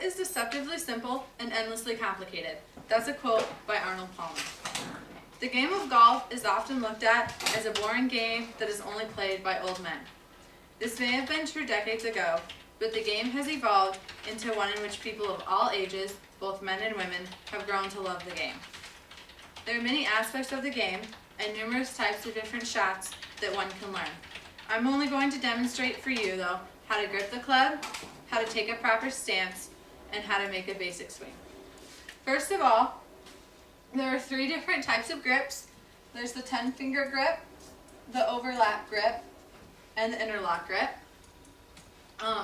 is deceptively simple and endlessly complicated. That's a quote by Arnold Palmer. The game of golf is often looked at as a boring game that is only played by old men. This may have been true decades ago, but the game has evolved into one in which people of all ages, both men and women, have grown to love the game. There are many aspects of the game and numerous types of different shots that one can learn. I'm only going to demonstrate for you, though, how to grip the club, how to take a proper stance, and how to make a basic swing. First of all, there are 3 different types of grips. There's the 10-finger grip, the overlap grip, and the interlock grip.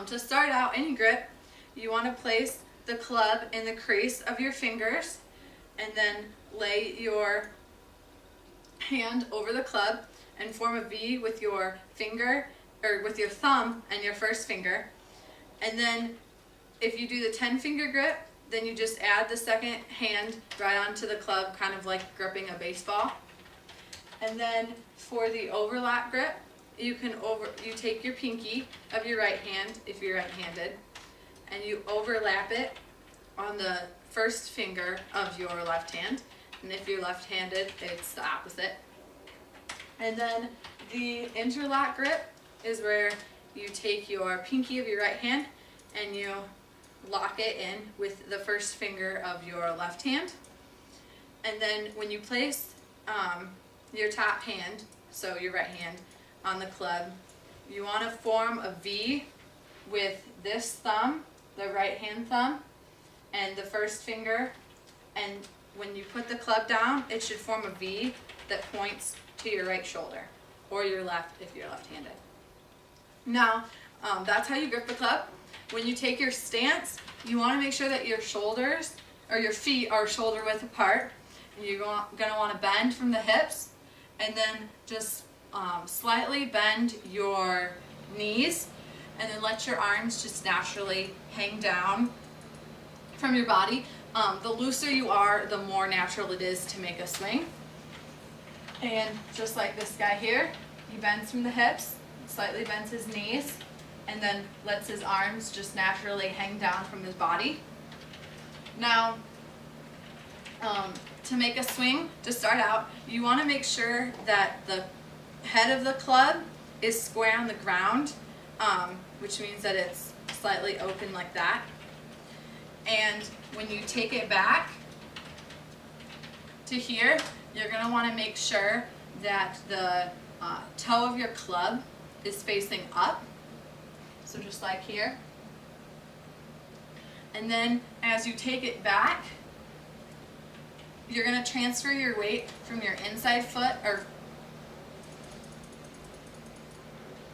To start out any grip, you want to place the club in the crease of your fingers and then lay your hand over the club and form a V with your finger, or with your thumb and your first finger. And then if you do the 10-finger grip, then you just add the second hand right onto the club, kind of like gripping a baseball. And then for the overlap grip, you take your pinky of your right hand, if you're right-handed, and you overlap it on the first finger of your left hand. And if you're left-handed, it's the opposite. And then the interlock grip is where you take your pinky of your right hand and you lock it in with the first finger of your left hand. And then when you place your top hand, so your right hand, on the club, you want to form a V with this thumb, the right hand thumb, and the first finger. And when you put the club down, it should form a V that points to your right shoulder, or your left if you're left-handed. Now, that's how you grip the club. When you take your stance, you want to make sure that your shoulders, or your feet, are shoulder width apart. And you're going to want to bend from the hips, and then just slightly bend your knees, and then let your arms just naturally hang down from your body. The looser you are, the more natural it is to make a swing. And just like this guy here, he bends from the hips, slightly bends his knees, and then lets his arms just naturally hang down from his body. Now, to make a swing, to start out, you want to make sure that the head of the club is square on the ground, which means that it's slightly open like that. And when you take it back to here, you're going to want to make sure that the toe of your club is facing up. So just like here. And then as you take it back, you're going to transfer your weight from your inside foot, from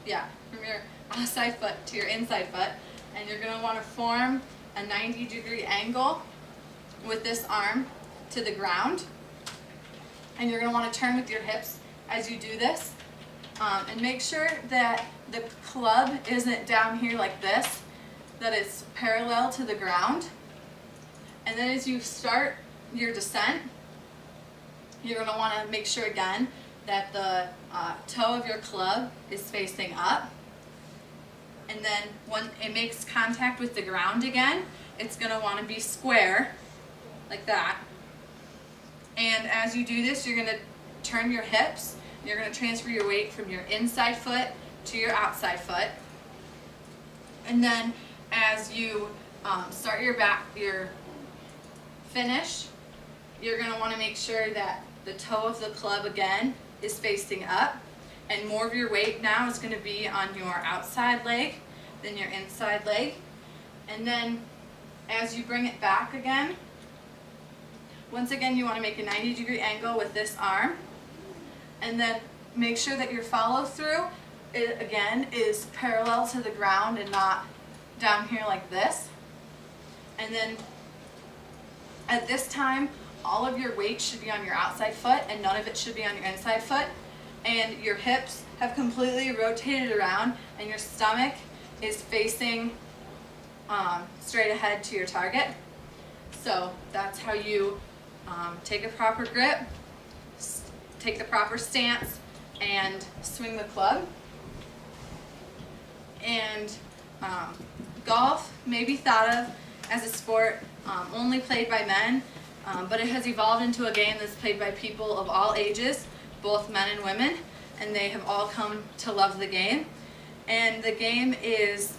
your outside foot to your inside foot, and you're going to want to form a 90-degree angle with this arm to the ground. And you're going to want to turn with your hips as you do this, and make sure that the club isn't down here like this, that it's parallel to the ground. And then as you start your descent, you're going to want to make sure again that the toe of your club is facing up. And then when it makes contact with the ground again, it's going to want to be square, like that. And as you do this, you're going to turn your hips. You're going to transfer your weight from your inside foot to your outside foot. And then as you start your finish, you're going to want to make sure that the toe of the club again is facing up, and more of your weight now is going to be on your outside leg than your inside leg. And then as you bring it back again, once again you want to make a 90-degree angle with this arm, and then make sure that your follow through again is parallel to the ground and not down here like this. And then at this time, all of your weight should be on your outside foot and none of it should be on your inside foot. And your hips have completely rotated around and your stomach is facing straight ahead to your target. So that's how you take a proper grip, take the proper stance, and swing the club. And golf may be thought of as a sport only played by men, but it has evolved into a game that's played by people of all ages, both men and women, and they have all come to love the game. And the game is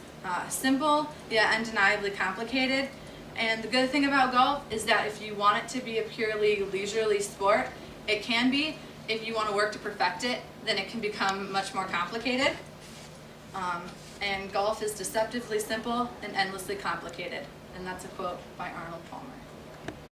simple yet undeniably complicated. And the good thing about golf is that if you want it to be a purely leisurely sport, it can be. If you want to work to perfect it, then it can become much more complicated. And golf is deceptively simple and endlessly complicated. And that's a quote by Arnold Palmer.